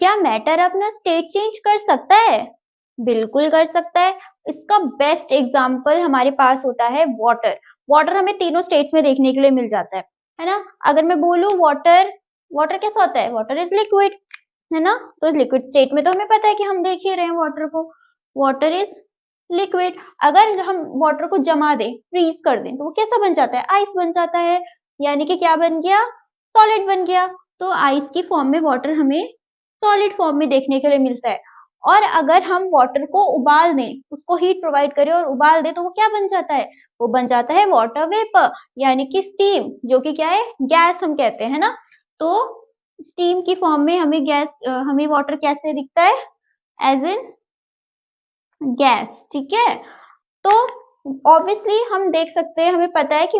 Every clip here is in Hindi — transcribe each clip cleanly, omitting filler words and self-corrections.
क्या मैटर अपना स्टेट चेंज कर सकता है? बिल्कुल कर सकता है। इसका बेस्ट एग्जांपल हमारे पास होता है वाटर। वाटर हमें तीनों स्टेट्स में देखने के लिए मिल जाता है ना? अगर मैं बोलूं वाटर, वाटर कैसा होता है? वाटर इज लिक्विड, है ना? तो लिक्विड स्टेट में तो हमें पता है कि हम देख ही रहे हैं वाटर को, वाटर इज लिक्विड। अगर हम वाटर को जमा दें, फ्रीज कर दें, तो वो कैसा बन जाता है? आइस बन जाता है। यानी कि क्या बन गया? सॉलिड बन गया। तो आइस की फॉर्म में वाटर हमें सॉलिड फॉर्म में देखने के लिए मिलता है। और अगर हम वाटर को उबाल दें, उसको हीट प्रोवाइड करें और उबाल दें, तो वो क्या बन जाता है? वो बन जाता है वाटर वेपर, यानी कि स्टीम, जो कि क्या है? गैस हम कहते हैं ना। तो स्टीम की फॉर्म में हमें हमें वाटर कैसे दिखता है? एज इन गैस, ठीक है। तो ऑब्वियसली हम देख सकते हैं, हमें पता है कि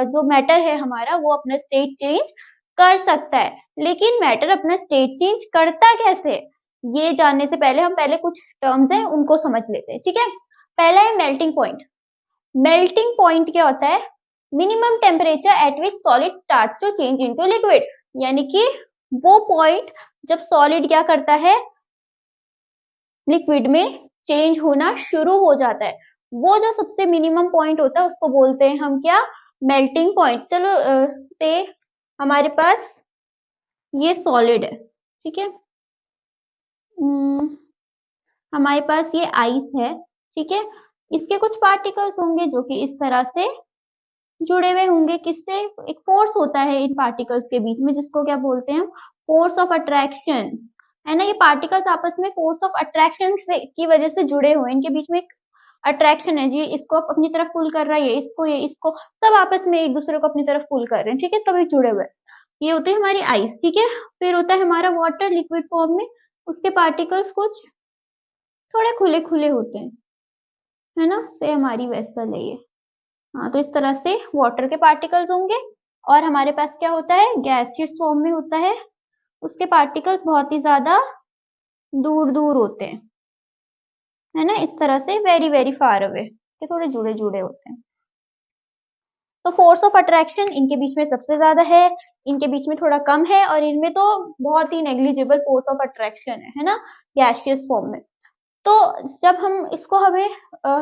जो मैटर है हमारा, वो अपना स्टेट चेंज कर सकता है। लेकिन मैटर अपना स्टेट चेंज करता कैसे, ये जानने से पहले हम पहले कुछ टर्म्स हैं उनको समझ लेते हैं, ठीक है। पहला है मेल्टिंग पॉइंट। मेल्टिंग पॉइंट क्या होता है? Minimum temperature at which solid starts to change into liquid. यानी कि वो पॉइंट जब सॉलिड क्या करता है? लिक्विड में चेंज होना शुरू हो जाता है। वो जो सबसे मिनिमम पॉइंट होता है उसको बोलते हैं हम क्या? Melting point. चलो से हमारे पास ये सॉलिड है, ठीक है। हमारे पास ये आइस है, ठीक है। इसके कुछ पार्टिकल्स होंगे जो कि इस तरह से जुड़े हुए होंगे। किससे? एक फोर्स होता है इन पार्टिकल्स के बीच में, जिसको क्या बोलते हैं? फोर्स ऑफ अट्रैक्शन, है ना। ये पार्टिकल्स आपस में फोर्स ऑफ अट्रैक्शन की वजह से जुड़े हुए हैं। इनके बीच में एक अट्रैक्शन है जी, इसको अपनी तरफ पुल कर रहा है, ये इसको सब आपस में एक दूसरे को अपनी तरफ पुल कर रहे हैं, ठीक है। तभी जुड़े हुए। ये होती है हमारी आइस, ठीक है। फिर होता है हमारा वाटर लिक्विड फॉर्म में। उसके पार्टिकल्स कुछ थोड़े खुले खुले होते हैं, है ना। से हमारी वेसल है ये। हाँ, तो इस तरह से वाटर के पार्टिकल्स होंगे। और हमारे पास क्या होता है? गैसियस फॉर्म में होता है। उसके पार्टिकल्स बहुत ही ज्यादा दूर दूर होते हैं, है ना। इस तरह से वेरी वेरी फार अवे, ये थोड़े जुड़े जुड़े होते हैं। तो फोर्स ऑफ अट्रैक्शन इनके बीच में सबसे ज्यादा है, इनके बीच में थोड़ा कम है, और इनमें तो बहुत ही नेग्लिजिबल फोर्स ऑफ अट्रैक्शन है ना, गैसियस फॉर्म में। तो जब हम इसको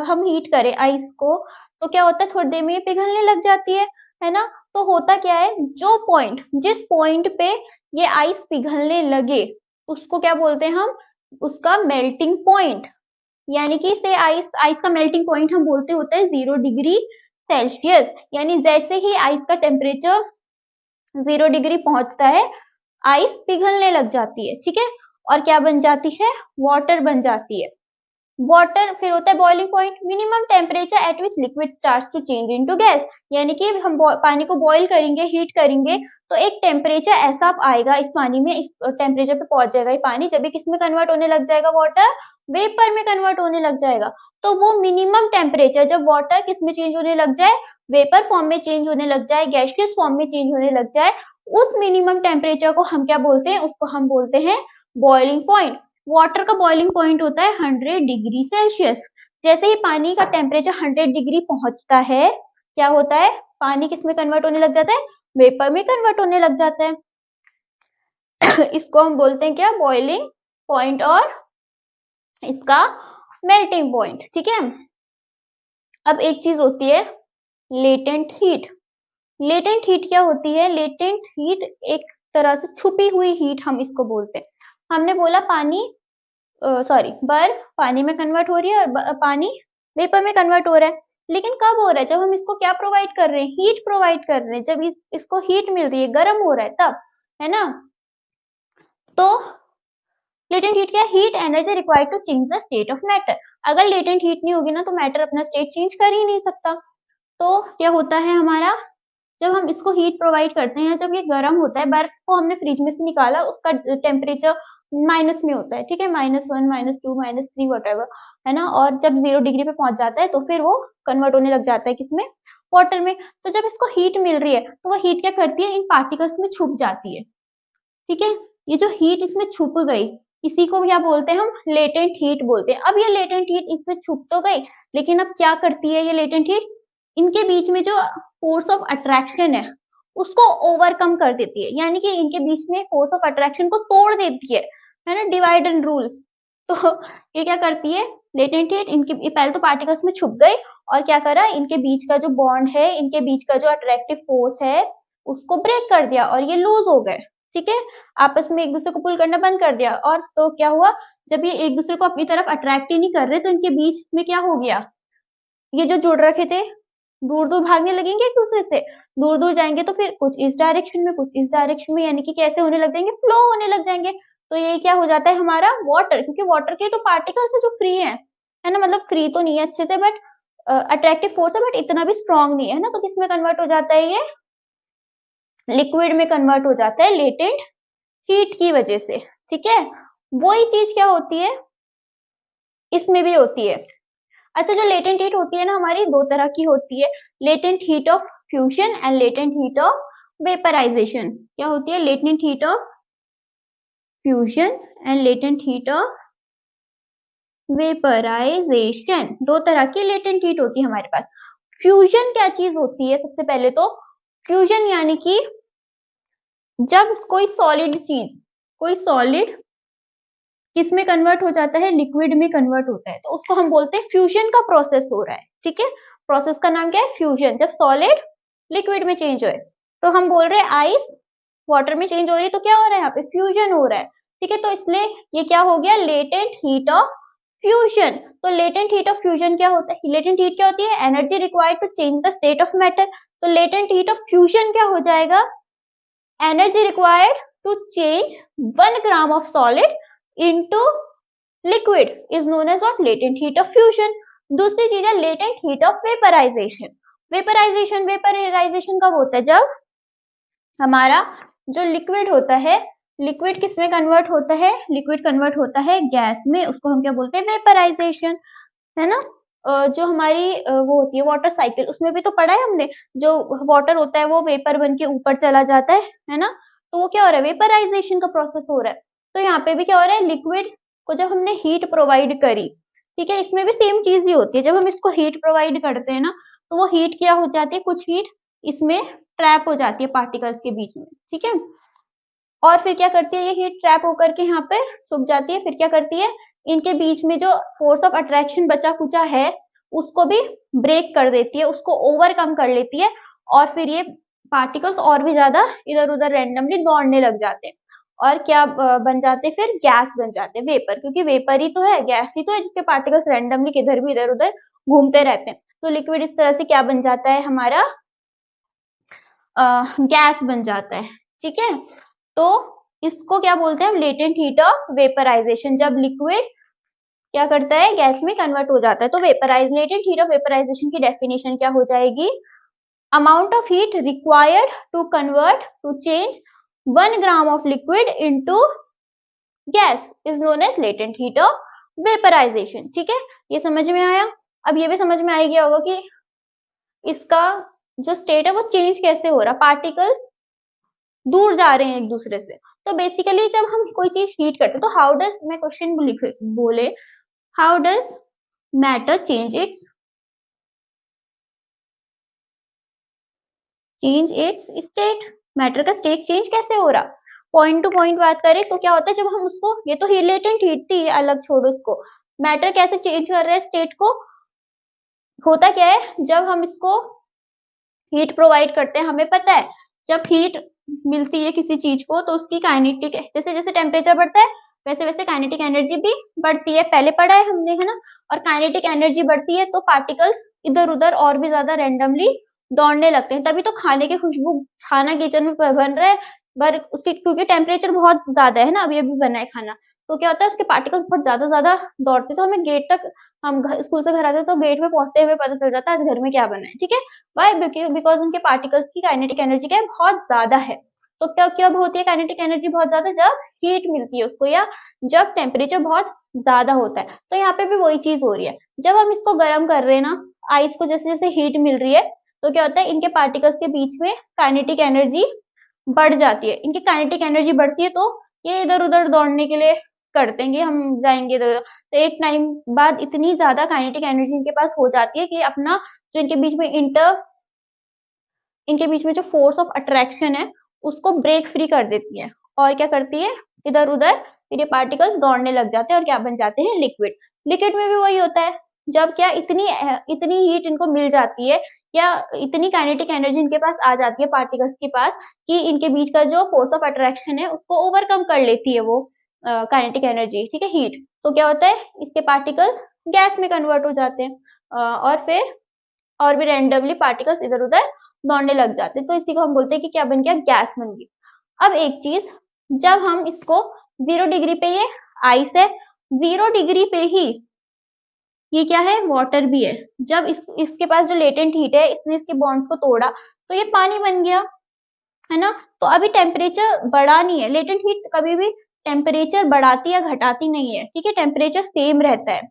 हम हीट करें आइस को, तो क्या होता है? थोड़ी देर में ये पिघलने लग जाती है ना। तो होता क्या है? जिस पॉइंट पे ये आइस पिघलने लगे, उसको क्या बोलते हैं हम? उसका मेल्टिंग पॉइंट। यानी कि से आइस आइस का मेल्टिंग पॉइंट हम बोलते होता है 0 डिग्री सेल्सियस। यानी जैसे ही आइस का टेम्परेचर 0 डिग्री पहुंचता है, आइस पिघलने लग जाती है, ठीक है। और क्या बन जाती है? वाटर बन जाती है। वाटर फिर होता है boiling point, minimum temperature at which liquid starts to change into gas. यानी कि हम पानी को बॉईल करेंगे, हीट करेंगे, तो एक टेम्परेचर ऐसा आएगा इस पानी में, इस टेम्परेचर पे पहुंच जाएगा ये पानी, जब ये किस में कन्वर्ट होने लग जाएगा? वाटर वेपर में कन्वर्ट होने लग जाएगा। तो वो मिनिमम टेम्परेचर जब वाटर किस में चेंज होने लग जाए? वेपर फॉर्म में चेंज होने लग जाए, गैसियस फॉर्म में चेंज होने लग जाए, उस मिनिमम टेम्परेचर को हम क्या बोलते हैं? उसको हम बोलते हैं बॉइलिंग पॉइंट। वाटर का बॉइलिंग पॉइंट होता है 100 डिग्री सेल्सियस। जैसे ही पानी का टेम्परेचर 100 डिग्री पहुंचता है, क्या होता है? पानी किस में कन्वर्ट होने लग जाता है? वेपर में कन्वर्ट होने लग जाता है। इसको हम बोलते हैं क्या? बॉइलिंग पॉइंट और इसका मेल्टिंग पॉइंट, ठीक है। अब एक चीज होती है लेटेंट हीट। लेटेंट हीट क्या होती है? लेटेंट हीट एक तरह से छुपी हुई हीट हम इसको बोलते हैं। हमने बोला पानी बर्फ पानी में कन्वर्ट हो रही है और पानी वेपर में कन्वर्ट हो रहा है। लेकिन कब हो रहा है? जब हम इसको क्या प्रोवाइड कर रहे हैं? हीट प्रोवाइड कर रहे हैं। जब इसको हीट मिल रही है, गर्म हो रहा है तब, है ना। तो लेटेंट हीट क्या? Heat energy required to change the state of matter. अगर लेटेंट हीट नहीं होगी ना, तो मैटर अपना स्टेट चेंज कर ही नहीं सकता। तो क्या होता है हमारा? जब हम इसको हीट प्रोवाइड करते हैं, जब ये गर्म होता है, बर्फ को हमने फ्रिज में से निकाला, उसका टेम्परेचर माइनस में होता है, ठीक है, -1 -2 -3 वटेवर, है ना। और जब 0 डिग्री पे पहुंच जाता है, तो फिर वो कन्वर्ट होने लग जाता है किसमें? वाटर में। तो जब इसको हीट मिल रही है, तो वो हीट क्या करती है? इन पार्टिकल्स में छुप जाती है, ठीक है। ये जो हीट इसमें छुप गई, इसी को क्या बोलते हैं हम? लेटेंट हीट बोलते हैं। अब ये लेटेंट हीट इसमें छुप तो गई, लेकिन अब क्या करती है ये लेटेंट हीट? इनके बीच में जो फोर्स ऑफ अट्रैक्शन है, उसको ओवरकम कर देती है। यानी कि इनके बीच में फोर्स ऑफ अट्रैक्शन को तोड़ देती है। है ना, डिवाइड एंड रूल। तो ये क्या करती है, लेटेंट हीट इनके पहले तो पार्टिकल्स में छुप गई और क्या करा, इनके बीच का जो बॉन्ड है, इनके बीच का जो अट्रैक्टिव फोर्स है उसको ब्रेक कर दिया और ये लूज हो गए। ठीक है, आपस में एक दूसरे को पुल करना बंद कर दिया, और तो क्या हुआ, जब ये एक दूसरे को अपनी तरफ अट्रैक्ट ही नहीं कर रहे तो इनके बीच में क्या हो गया, ये जो जुड़ रखे थे दूर दूर भागने लगेंगे एक दूसरे से, दूर दूर जाएंगे तो फिर कुछ इस डायरेक्शन में कुछ इस डायरेक्शन में, यानी कि कैसे होने लग जाएंगे, फ्लो होने लग जाएंगे। तो ये क्या हो जाता है हमारा वाटर, क्योंकि वाटर के तो पार्टिकल्स है जो फ्री है ना, मतलब फ्री तो नहीं है अच्छे से, बट अट्रैक्टिव फोर्स है बट इतना भी स्ट्रांग नहीं है ना, तो किस में कन्वर्ट हो जाता है, ये लिक्विड में कन्वर्ट हो जाता है लेटेंट हीट की वजह से। ठीक है, वही चीज क्या होती है इसमें भी होती है। अच्छा, जो लेटेंट हीट होती है ना हमारी, दो तरह की होती है, latent heat of fusion and latent heat of vaporization. क्या होती है, latent heat of fusion and latent heat of vaporization, दो तरह की लेटेंट हीट होती है हमारे पास। फ्यूजन क्या चीज होती है, सबसे पहले तो फ्यूजन यानी कि जब कोई सॉलिड किस में कन्वर्ट हो जाता है, लिक्विड में कन्वर्ट होता है, तो उसको हम बोलते हैं फ्यूजन का प्रोसेस हो रहा है। ठीक है, प्रोसेस का नाम क्या है, फ्यूजन, जब सॉलिड लिक्विड में चेंज हो। तो हम बोल रहे हैं आइस वाटर में चेंज हो रही है, तो क्या हो रहा है यहाँ पे, फ्यूजन हो रहा है। ठीक है, तो इसलिए ये क्या हो गया, लेटेंट हीट ऑफ फ्यूजन। तो लेटेंट हीट ऑफ फ्यूजन क्या होता है, लेटेंट हीट क्या होती है, energy required to change the state of matter. तो लेटेंट हीट ऑफ फ्यूजन क्या हो जाएगा, energy required to change 1 gram of solid into liquid is known as what, latent heat of fusion. दूसरी चीज है latent heat of vaporization. Vaporization कब होता है, जब हमारा जो लिक्विड होता है, लिक्विड किस में कन्वर्ट होता है, लिक्विड कन्वर्ट होता है गैस में, उसको हम क्या बोलते हैं, वेपराइजेशन। है ना, जो हमारी वो होती है वाटर साइकिल, उसमें भी तो पढ़ा है हमने, जो वाटर होता है वो वेपर बन के ऊपर चला जाता है ना, तो वो क्या हो रहा है, वेपराइजेशन का प्रोसेस हो रहा है। तो यहाँ पे भी क्या हो रहा है, लिक्विड को जब हमने हीट प्रोवाइड करी, ठीक है, इसमें भी सेम चीज ही होती है, जब हम इसको हीट प्रोवाइड करते हैं ना, तो वो हीट क्या हो जाती है, कुछ हीट इसमें ट्रैप हो जाती है पार्टिकल्स के बीच में। ठीक है, और फिर क्या करती है, ये हीट ट्रैप होकर के यहाँ पे छुप जाती है, फिर क्या करती है, इनके बीच में जो फोर्स ऑफ अट्रैक्शन बचा कुचा है उसको भी ब्रेक कर देती है, उसको ओवरकम कर लेती है, और फिर ये पार्टिकल्स और भी ज्यादा इधर उधर रैंडमली दौड़ने लग जाते हैं, और क्या बन जाते हैं, फिर गैस बन जाते हैं, वेपर, क्योंकि वेपर ही तो है, गैस ही तो है, जिसके पार्टिकल्स रैंडमली किधर भी इधर उधर घूमते रहते हैं। तो लिक्विड इस तरह से क्या बन जाता है हमारा, गैस बन जाता है। ठीक है, तो इसको क्या बोलते हैं, लेटेंट हीट ऑफ वेपराइजेशन, जब लिक्विड क्या करता है, गैस में कन्वर्ट हो जाता है। तो vaporize latent heat of vaporization की डेफिनेशन क्या हो जाएगी, amount of heat required to convert to change 1 gram of liquid into gas is known as latent heat of vaporization. ठीक है, ये समझ में आया। अब ये भी समझ में आ गया होगा कि इसका जो स्टेट है वो चेंज कैसे हो रहा, पार्टिकल्स दूर जा रहे हैं एक दूसरे से। तो बेसिकली जब हम कोई चीज हीट करते हैं, तो हाउ डज, मैं क्वेश्चन बोले, how does matter change it's state, matter का स्टेट चेंज कैसे हो रहा, पॉइंट टू पॉइंट बात करें तो क्या होता है, जब हम उसको, ये तो लेटेंट हीट थी, अलग छोड़ो उसको, मैटर कैसे चेंज कर रहा है स्टेट को, होता क्या है, जब हम इसको हीट प्रोवाइड करते हैं, हमें पता है जब हीट मिलती है किसी चीज को तो उसकी काइनेटिक, जैसे जैसे टेम्परेचर बढ़ता है वैसे वैसे काइनेटिक एनर्जी भी बढ़ती है, पहले पढ़ा है हमने, है ना, और काइनेटिक एनर्जी बढ़ती है तो पार्टिकल्स इधर उधर और भी ज्यादा रैंडमली दौड़ने लगते हैं, तभी तो खाने की खुशबू, खाना किचन में बन रहा है, पर उसकी क्योंकि टेम्परेचर बहुत ज्यादा है ना, अभी अभी बना है खाना, तो क्या होता है उसके पार्टिकल्स बहुत ज्यादा ज्यादा दौड़ते, तो हमें गेट तक, हम स्कूल से घर आते हैं तो गेट में पहुंचते हुए पता चल जाता है आज घर में क्या बना है। ठीक है, वाई, बिकॉज उनके पार्टिकल्स की काइनेटिक एनर्जी क्या है, बहुत ज्यादा है। तो क्या कब होती है काइनेटिक एनर्जी बहुत ज्यादा, जब हीट मिलती है उसको, या जब टेम्परेचर बहुत ज्यादा होता है। तो यहाँ पे भी वही चीज हो रही है, जब हम इसको गर्म कर रहे हैं ना, आइस को जैसे जैसे हीट मिल रही है, तो क्या होता है इनके पार्टिकल्स के बीच में काइनेटिक एनर्जी बढ़ जाती है, इनकी काइनेटिक एनर्जी बढ़ती है, तो ये इधर उधर दौड़ने के लिए करते हैं, हम जाएंगे इधर, तो एक टाइम बाद इतनी ज्यादा काइनेटिक एनर्जी इनके पास हो जाती है कि अपना जो इनके बीच में जो फोर्स ऑफ अट्रैक्शन है उसको ब्रेक फ्री कर देती है, और क्या करती है, इधर उधर फिर ये पार्टिकल्स दौड़ने लग जाते हैं और क्या बन जाते हैं, लिक्विड। लिक्विड में भी वही होता है, जब क्या इतनी हीट इनको मिल जाती है या इतनी काइनेटिक एनर्जी इनके पास आ जाती है पार्टिकल्स के पास कि इनके बीच का जो फोर्स ऑफ अट्रैक्शन है उसको ओवरकम कर लेती है वो काइनेटिक एनर्जी, ठीक है, हीट। तो क्या होता है, इसके पार्टिकल्स गैस में कन्वर्ट हो जाते हैं और फिर और भी रैंडमली पार्टिकल्स इधर उधर दौड़ने लग जाते हैं। तो इसी को हम बोलते हैं कि क्या बन गया, गैस बन गई। अब एक चीज, जब हम इसको 0 डिग्री पे, ये आइस है, 0 डिग्री पे ही ये क्या है, वाटर भी है। जब इसके पास जो लेटेंट हीट है, इसने इसके बॉन्ड्स को तोड़ा तो ये पानी बन गया, है ना। तो अभी टेम्परेचर बढ़ा नहीं है, लेटेंट हीट कभी भी टेम्परेचर बढ़ाती या घटाती नहीं है, ठीक है, टेम्परेचर सेम रहता है।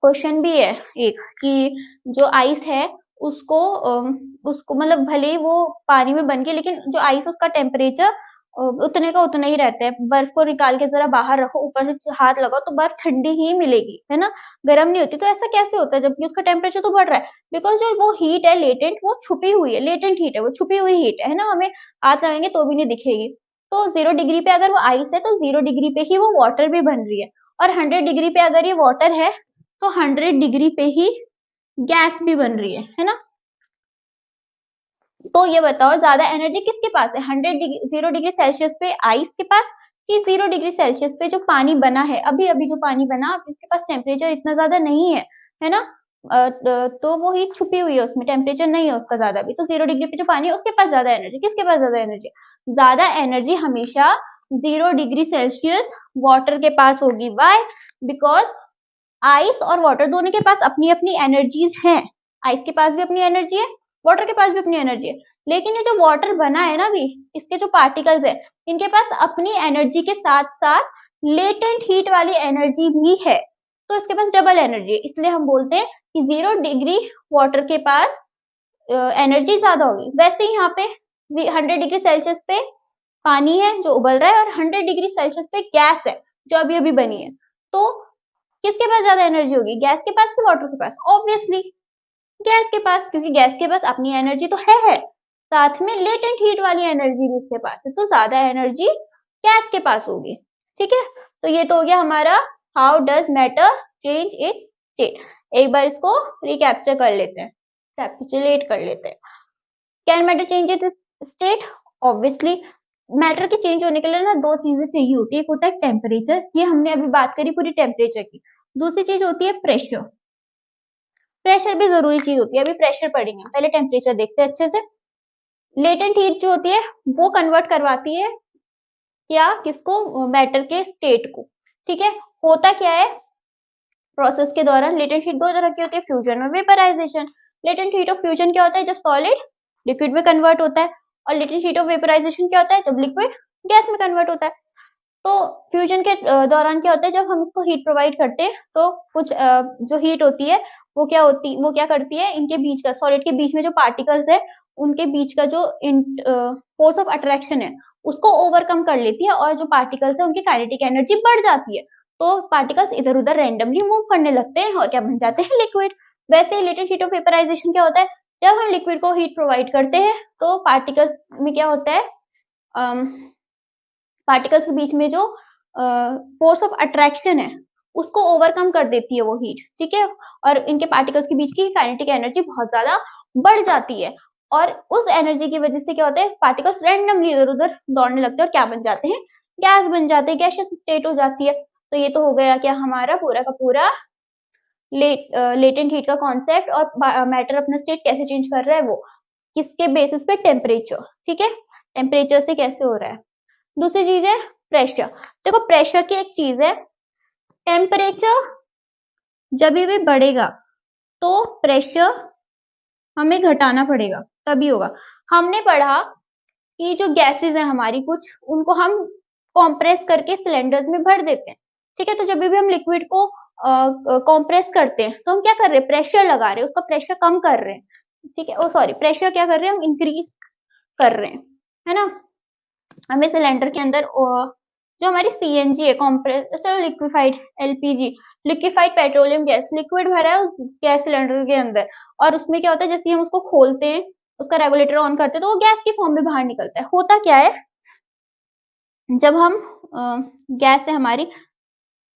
क्वेश्चन भी है एक कि जो आइस है उसको मतलब भले ही वो पानी में बन के, लेकिन जो आइस उसका टेम्परेचर उतने का उतना ही रहता है। बर्फ को निकाल के जरा बाहर रखो, ऊपर से हाथ लगाओ तो बर्फ ठंडी ही मिलेगी, है ना, गर्म नहीं होती। तो ऐसा कैसे होता है जबकि उसका टेम्परेचर तो बढ़ रहा है? बिकॉज जो वो हीट है लेटेंट, वो छुपी हुई है, लेटेंट हीट है, वो छुपी हुई हीट है ना, हमें हाथ लगाएंगे तो भी नहीं दिखेगी। तो 0 डिग्री पे अगर वो आइस है तो 0 डिग्री पे ही वो वाटर भी बन रही है, और 100 डिग्री पे अगर ये वाटर है तो 100 डिग्री पे ही गैस भी बन रही है ना। तो ये बताओ ज्यादा एनर्जी किसके पास है, 0 डिग्री सेल्सियस पे आइस के पास कि 0 डिग्री सेल्सियस पे जो पानी बना है, अभी अभी जो पानी बना, अब इसके पास टेम्परेचर इतना ज्यादा नहीं है ना। तो वो हीट छुपी हुई है उसमें, टेम्परेचर नहीं है उसका ज्यादा भी। तो 0 डिग्री पे जो पानी है उसके पास ज्यादा एनर्जी, किसके पास ज्यादा एनर्जी, ज्यादा एनर्जी हमेशा 0 डिग्री सेल्सियस वाटर के पास होगी। वाई? बिकॉज आइस और वाटर दोनों के पास अपनी अपनी एनर्जीज हैं। आइस के पास भी अपनी एनर्जी है, वाटर के पास भी अपनी एनर्जी है, लेकिन ये जो वाटर बना है ना अभी, इसके जो पार्टिकल्स है, इनके पास अपनी एनर्जी के साथ साथ लेटेंट हीट वाली एनर्जी भी है। तो इसके पास डबल एनर्जी है, इसलिए हम बोलते हैं कि 0 डिग्री वाटर के पास एनर्जी ज्यादा होगी। वैसे ही यहाँ पे 100 डिग्री सेल्सियस पे पानी है जो उबल रहा है, और 100 डिग्री सेल्सियस पे गैस है जो अभी अभी बनी है। तो किसके पास ज्यादा एनर्जी होगी, गैस के पास कि वाटर के पास? ऑब्वियसली गैस के पास, क्योंकि गैस के पास अपनी एनर्जी तो है, साथ में लेटेंट हीट वाली एनर्जी भी इसके पास है, तो ज्यादा एनर्जी गैस के पास होगी, ठीक है। तो ये तो हो गया हमारा how does matter change it's state. एक बार इसको रिकैप्चर कर लेते हैं, कैप्चुलेट कर लेते हैं। Can matter change it's state? Obviously matter के चेंज होने के लिए ना दो चीजें चाहिए होती है, एक होता है टेम्परेचर, ये हमने अभी बात करी पूरी टेम्परेचर की। दूसरी चीज होती है प्रेशर। प्रेशर भी जरूरी चीज होती है, अभी प्रेशर पढ़ेंगे, पहले टेम्परेचर देखते हैं अच्छे से। लेटेंट हीट जो होती है वो कन्वर्ट करवाती है क्या, किसको, मैटर के स्टेट को, ठीक है। होता क्या है प्रोसेस के दौरान, लेटेंट हीट दो तरह की होती है, फ्यूजन और vaporization. Latent heat of fusion क्या होता है, जब सॉलिड लिक्विड में कन्वर्ट होता है, और लेटेंट हीट ऑफ वेपराइजेशन क्या होता है, जब लिक्विड गैस में कन्वर्ट होता है। तो फ्यूजन के दौरान क्या होता है, जब हम इसको हीट प्रोवाइड करते हैं तो कुछ जो हीट होती है वो क्या करती है, इनके बीच का, सॉलिड के बीच में जो पार्टिकल्स है उनके बीच का जो फोर्स ऑफ अट्रैक्शन है उसको ओवरकम कर लेती है, और जो पार्टिकल्स है उनकी काइनेटिक एनर्जी बढ़ जाती है। तो पार्टिकल्स इधर उधर रैंडमली मूव करने लगते हैं और क्या बन जाते हैं, लिक्विड। वैसे ही लेटेंट हीट ऑफ वेपराइजेशन क्या होता है, जब हम लिक्विड को हीट प्रोवाइड करते हैं तो पार्टिकल्स में क्या होता है, पार्टिकल्स के बीच में जो फोर्स ऑफ अट्रैक्शन है उसको ओवरकम कर देती है वो हीट, ठीक है। और इनके पार्टिकल्स के बीच की काइनेटिक एनर्जी बहुत ज्यादा बढ़ जाती है, और उस एनर्जी की वजह से क्या होता है, पार्टिकल्स रैंडमली इधर उधर दौड़ने लगते हैं और क्या बन जाते हैं, गैस बन जाते हैं, गैसियस स्टेट हो जाती है। तो ये तो हो गया क्या हमारा पूरा का पूरा लेटेंट हीट का कॉन्सेप्ट, और मैटर अपना स्टेट कैसे चेंज कर रहा है वो किसके बेसिस पे, टेम्परेचर, ठीक है, टेम्परेचर से कैसे हो रहा है। दूसरी चीज है प्रेशर। देखो प्रेशर की एक चीज है, टेम्परेचर जब भी बढ़ेगा तो प्रेशर हमें घटाना पड़ेगा, तभी होगा। हमने पढ़ा कि जो गैसेस है हमारी कुछ, उनको हम कॉम्प्रेस करके सिलेंडर्स में भर देते हैं, ठीक है। तो जब भी हम लिक्विड को कॉम्प्रेस करते हैं तो हम क्या कर रहे हैं, प्रेशर लगा रहे हैं, उसका प्रेशर कम कर रहे हैं, ठीक है। ओ सॉरी, प्रेशर क्या कर रहे हैं, हम इंक्रीज कर रहे हैं, है ना। हमें सिलेंडर के अंदर जो हमारी सीएनजी है, कॉम्प्रेस, चलो liquefied LPG, liquefied petroleum gas, liquid भरा है उस गैस सिलेंडर के अंदर, और उसमें क्या होता है, जैसे हम उसको खोलते हैं, उसका रेगुलेटर ऑन करते हैं तो वो गैस की फॉर्म में बाहर निकलता है। होता क्या है, जब हम गैस है हमारी,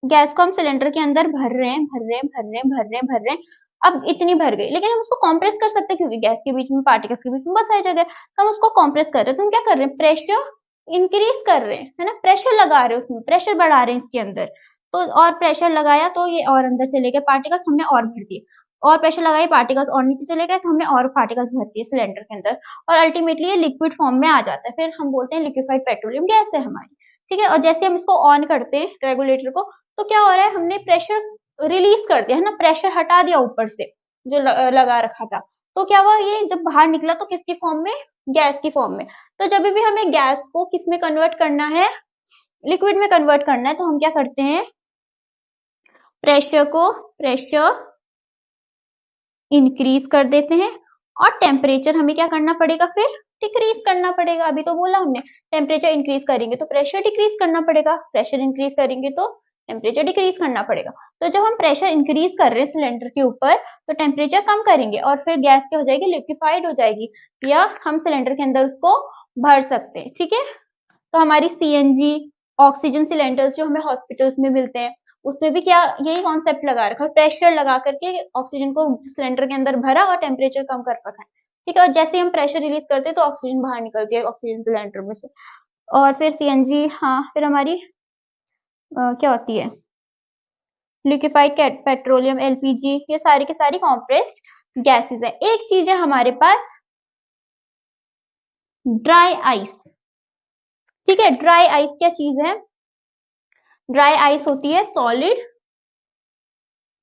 गैस को हम सिलेंडर के अंदर भर रहे हैं, अब इतनी भर गई, लेकिन हम उसको कॉम्प्रेस कर सकते हैं क्योंकि गैस के बीच में, पार्टिकल्स के बीच में बहुत सारी जगह है, तो हम उसको कॉम्प्रेस कर रहे हैं। तो हम क्या कर रहे हैं, प्रेशर इंक्रीज कर रहे हैं, है ना, प्रेशर लगा रहे हैं, उसमें प्रेशर बढ़ा रहे हैं इसके अंदर। तो और प्रेशर लगाया तो ये और अंदर चले गए पार्टिकल्स, हमने और भर दिए, और प्रेशर लगाए पार्टिकल्स और नीचे चले गए, तो हमने और पार्टिकल्स भर दिए सिलेंडर के अंदर, और अल्टीमेटली ये लिक्विड फॉर्म में आ जाता है, फिर हम बोलते हैं लिक्विफाइड पेट्रोलियम गैस है हमारी। ठीक है, और जैसे हम इसको ऑन करते हैं रेगुलेटर को, तो क्या हो रहा है, हमने प्रेशर रिलीज कर दिया, है ना, प्रेशर हटा दिया ऊपर से जो लगा रखा था, तो क्या हुआ, ये जब बाहर निकला तो किसकी फॉर्म में, गैस की फॉर्म में। तो जब भी हमें गैस को किस में कन्वर्ट करना है, लिक्विड में कन्वर्ट करना है, तो हम क्या करते हैं, प्रेशर इंक्रीज कर देते हैं, और टेम्परेचर हमें क्या करना पड़ेगा, फिर डिक्रीज करना पड़ेगा। अभी तो बोला हमने, टेम्परेचर इंक्रीज करेंगे तो प्रेशर डिक्रीज करना पड़ेगा, प्रेशर इंक्रीज करेंगे तो टेम्परेचर डिक्रीज करना पड़ेगा। तो जब हम प्रेशर इंक्रीज कर रहे हैं सिलेंडर के ऊपर, तो टेम्परेचर कम करेंगे और फिर गैस क्या हो जाएगी, लिक्विफाइड हो जाएगी, या हम सिलेंडर के अंदर उसको भर सकते हैं। ठीक है, तो हमारी सीएनजी ऑक्सीजन सिलेंडर्स जो हमें हॉस्पिटल्स में मिलते हैं, उसमें भी क्या यही कॉन्सेप्ट लगा रखा है, प्रेशर लगा करके ऑक्सीजन को सिलेंडर के अंदर भरा और टेम्परेचर कम कर रखा है। ठीक है, और जैसे हम प्रेशर रिलीज करते हैं तो ऑक्सीजन बाहर निकलती है ऑक्सीजन सिलेंडर में से, और फिर सीएनजी, हाँ, फिर हमारी क्या होती है, लिक्विफाइड पेट्रोलियम, एलपीजी, ये सारी की सारी कॉम्प्रेस्ड गैसेस है। एक चीज है हमारे पास, ड्राई आइस। ठीक है, ड्राई आइस क्या चीज है, ड्राई आइस होती है सॉलिड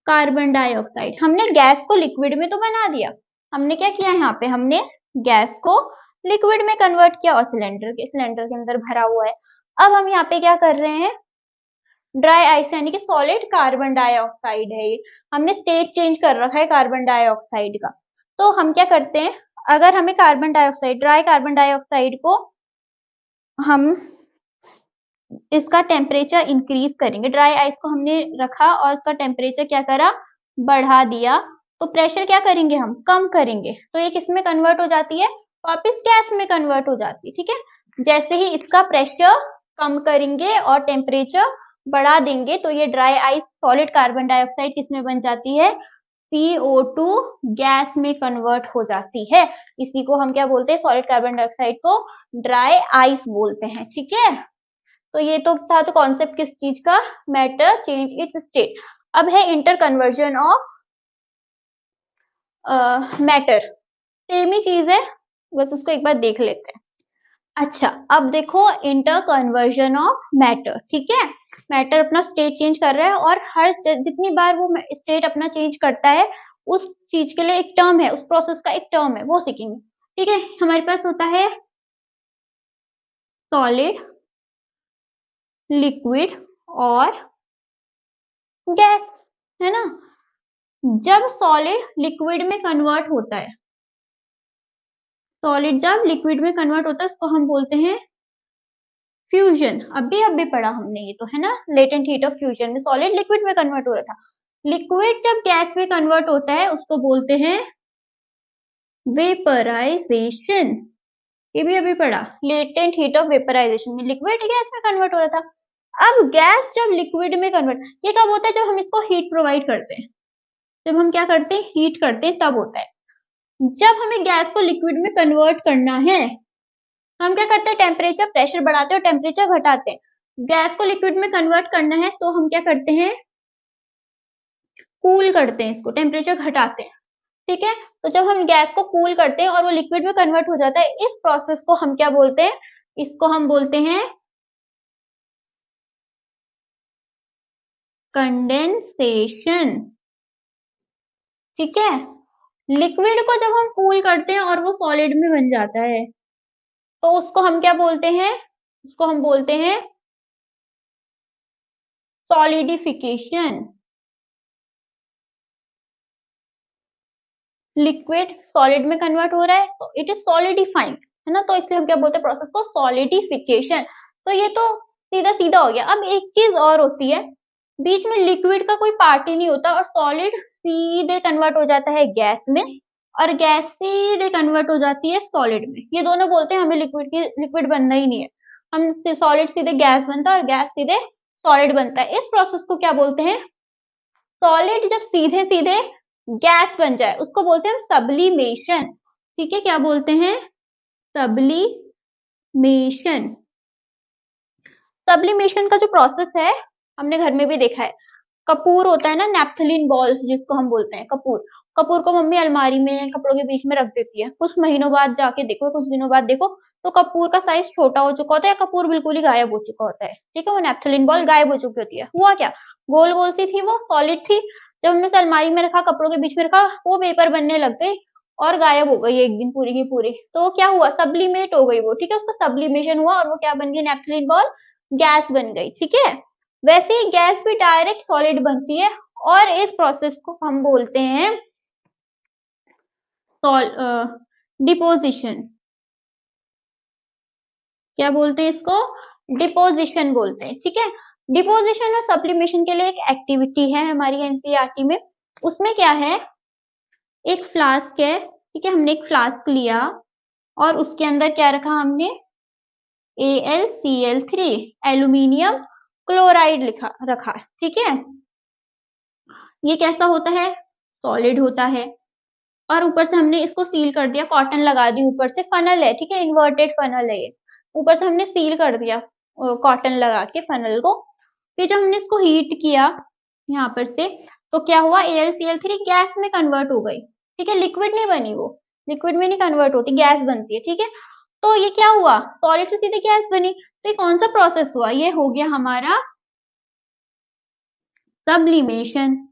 कार्बन डाइऑक्साइड। हमने गैस को लिक्विड में तो बना दिया, हमने क्या किया, यहाँ पे हमने गैस को लिक्विड में कन्वर्ट किया और सिलेंडर के अंदर भरा हुआ है। अब हम यहाँ पे क्या कर रहे हैं, ड्राई आइस यानी कि सॉलिड कार्बन डाइऑक्साइड है ये, हमने स्टेट चेंज कर रखा है कार्बन डाइऑक्साइड का। तो हम क्या करते हैं, अगर हमें carbon dioxide, dry carbon dioxide को हम इसका टेम्परेचर इंक्रीज करेंगे, ड्राई आइस को हमने रखा और इसका टेम्परेचर क्या करा, बढ़ा दिया, तो प्रेशर क्या करेंगे, हम कम करेंगे, तो ये किस में कन्वर्ट हो जाती है, वापस गैस में कन्वर्ट हो जाती है। ठीक है, जैसे ही इसका प्रेशर कम करेंगे और टेम्परेचर बढ़ा देंगे, तो ये dry ice solid carbon dioxide किस में बन जाती है, CO2 गैस में कन्वर्ट हो जाती है। इसी को हम क्या बोलते हैं, सॉलिड कार्बन डाइऑक्साइड को ड्राई आइस बोलते हैं। ठीक है, तो ये तो था, तो कॉन्सेप्ट किस चीज का, मैटर चेंज इट्स स्टेट। अब है interconversion of matter, same ही चीज है, बस उसको एक बार देख लेते हैं। अच्छा, अब देखो इंटर कन्वर्जन ऑफ मैटर। ठीक है, मैटर अपना स्टेट चेंज कर रहा है, और हर जितनी बार वो स्टेट अपना चेंज करता है, उस चीज के लिए एक टर्म है, उस प्रोसेस का एक टर्म है, वो सीखेंगे। ठीक है, हमारे पास होता है सॉलिड, लिक्विड और गैस, है ना। जब सॉलिड लिक्विड में कन्वर्ट होता है, सॉलिड जब लिक्विड में कन्वर्ट होता है, उसको हम बोलते हैं फ्यूजन। अभी पढ़ा हमने ये तो, है ना, लेटेंट हीट ऑफ फ्यूजन में सॉलिड लिक्विड में कन्वर्ट हो रहा था। लिक्विड जब गैस में कन्वर्ट होता है, उसको बोलते हैं वेपराइजेशन। ये भी अभी पढ़ा, लेटेंट हीट ऑफ वेपराइजेशन में लिक्विड गैस में कन्वर्ट हो रहा था। अब गैस जब लिक्विड में कन्वर्ट, ये कब होता है, जब हम इसको हीट प्रोवाइड करते हैं, जब हम क्या करते हैं, हीट करते हैं, तब होता है। जब हमें गैस को लिक्विड में कन्वर्ट करना है, हम क्या करते हैं, टेम्परेचर, प्रेशर बढ़ाते हैं और टेम्परेचर घटाते हैं। गैस को लिक्विड में कन्वर्ट करना है तो हम क्या करते हैं, कूल करते हैं इसको, टेम्परेचर घटाते हैं। ठीक है, तो जब हम गैस को कूल करते हैं और वो लिक्विड में कन्वर्ट हो जाता है, इस प्रोसेस को हम क्या बोलते हैं, इसको हम बोलते हैं कंडेंसेशन। ठीक है, लिक्विड को जब हम कूल करते हैं और वो सॉलिड में बन जाता है, तो उसको हम क्या बोलते हैं, उसको हम बोलते हैं सॉलिडिफिकेशन। लिक्विड सॉलिड में कन्वर्ट हो रहा है, इट इज सॉलिडिफाइंग, है ना, तो इसलिए हम क्या बोलते हैं प्रोसेस को, सॉलिडिफिकेशन। तो ये तो सीधा सीधा हो गया। अब एक चीज और होती है, बीच में लिक्विड का कोई पार्ट ही नहीं होता और सॉलिड सीधे कन्वर्ट हो जाता है गैस में, और गैस सीधे कन्वर्ट हो जाती है सॉलिड में। ये दोनों बोलते हैं हमें लिक्विड बनना ही नहीं है, हम सॉलिड सीधे गैस बनता है और गैस सीधे सॉलिड बनता है। इस प्रोसेस को क्या बोलते हैं? सॉलिड जब सीधे सीधे गैस बन जाए उसको बोलते हैं सब्लिमेशन। ठीक है, क्या बोलते हैं? सब्लिमेशन। सब्लिमेशन का जो प्रोसेस है हमने घर में भी देखा है। कपूर होता है ना, नैप्थलीन बॉल्स जिसको हम बोलते हैं, कपूर। कपूर को मम्मी अलमारी में कपड़ों के बीच में रख देती है। कुछ महीनों बाद जाके देखो, कुछ दिनों बाद देखो तो कपूर का साइज छोटा हो चुका होता है, कपूर बिल्कुल ही गायब हो चुका होता है। ठीक है, वो नैप्थलीन बॉल गायब हो चुकी होती है। हुआ क्या? गोल गोल सी थी, वो सॉलिड थी। जब हमने उसे अलमारी में रखा, कपड़ों के बीच में रखा, वो वेपर बनने लग गई और गायब हो गई एक दिन पूरी की पूरी। तो क्या हुआ? सब्लिमेट हो गई वो। ठीक है, उसका सब्लिमेशन हुआ और वो क्या बन गई? नैप्थलीन बॉल गैस बन गई। ठीक है, वैसे ही गैस भी डायरेक्ट सॉलिड बनती है और इस प्रोसेस को हम बोलते हैं डिपोजिशन। क्या बोलते हैं इसको? डिपोजिशन बोलते हैं। ठीक है, डिपोजिशन और सब्लिमेशन के लिए एक एक्टिविटी है हमारी एनसीईआरटी में। उसमें क्या है? एक फ्लास्क है। ठीक है, हमने एक फ्लास्क लिया और उसके अंदर क्या रखा हमने? AlCl3 एल्यूमिनियम क्लोराइड लिखा रखा। ठीक है, ये कैसा होता है? सॉलिड होता है। और ऊपर से हमने इसको सील कर दिया, कॉटन लगा दी ऊपर से। फनल है, ठीक है, इन्वर्टेड फनल है ये। ऊपर से हमने सील कर दिया कॉटन लगा के फनल को। फिर जब हमने इसको हीट किया यहाँ पर से, तो क्या हुआ? AlCl3 गैस में कन्वर्ट हो गई। ठीक है, लिक्विड नहीं बनी वो, लिक्विड में नहीं कन्वर्ट होती, गैस बनती है। ठीक है, तो ये क्या हुआ? सॉलिड से सीधे गैस बनी। तो ये कौन सा प्रोसेस हुआ? ये हो गया हमारा सब्लिमेशन।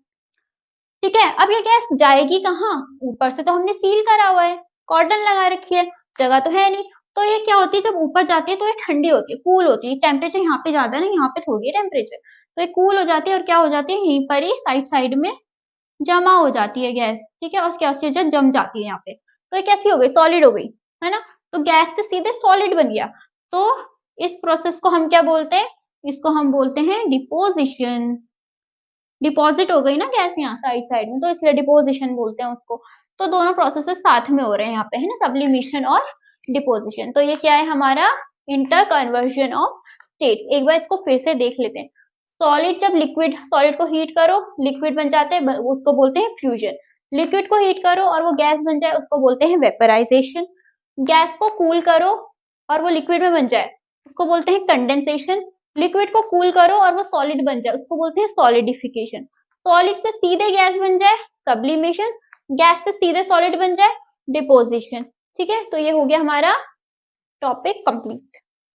ठीक है, अब ये गैस जाएगी कहाँ? ऊपर से तो हमने सील करा हुआ है, कॉटन लगा रखी है, जगह तो है नहीं। तो ये क्या होती है? जब ऊपर जाती है तो ये ठंडी होती है, कूल होती है। टेम्परेचर यहाँ पे ज्यादा है ना, यहाँ पे थोड़ी है टेम्परेचर। तो ये कूल हो जाती है और क्या हो जाती है? यहीं पर ही साइड साइड में जमा हो जाती है गैस। ठीक है, और क्या होती है? जम जाती है यहाँ पे। तो ये कैसी हो गई? सॉलिड हो गई, है ना। तो गैस से सीधे सॉलिड बन गया। तो इस प्रोसेस को हम क्या बोलते हैं? इसको हम बोलते हैं डिपोजिशन। डिपॉजिट हो गई ना गैस यहाँ साइड साइड में, तो इसलिए डिपोजिशन बोलते हैं उसको। तो दोनों प्रोसेसेस साथ में हो रहे हैं यहाँ पे, है ना, सब्लिमेशन और डिपोजिशन। तो ये क्या है हमारा? Inter conversion of states. एक बार इसको फिर से देख लेते हैं। सॉलिड जब लिक्विड, सॉलिड को हीट करो, लिक्विड बन जाते हैं, उसको बोलते हैं फ्यूजन। लिक्विड को हीट करो और वो गैस बन जाए, उसको बोलते हैं वेपराइजेशन। गैस को कूल करो और वो लिक्विड में बन जाए, उसको बोलते हैं कंडेंसेशन। लिक्विड को कूल करो और वो सॉलिड बन जाए, उसको बोलते हैं सॉलिडिफिकेशन। सॉलिड से सीधे गैस बन जाए, सब्लिमेशन। गैस से सीधे सॉलिड बन जाए, डिपोजिशन। ठीक है, तो ये हो गया हमारा टॉपिक कंप्लीट।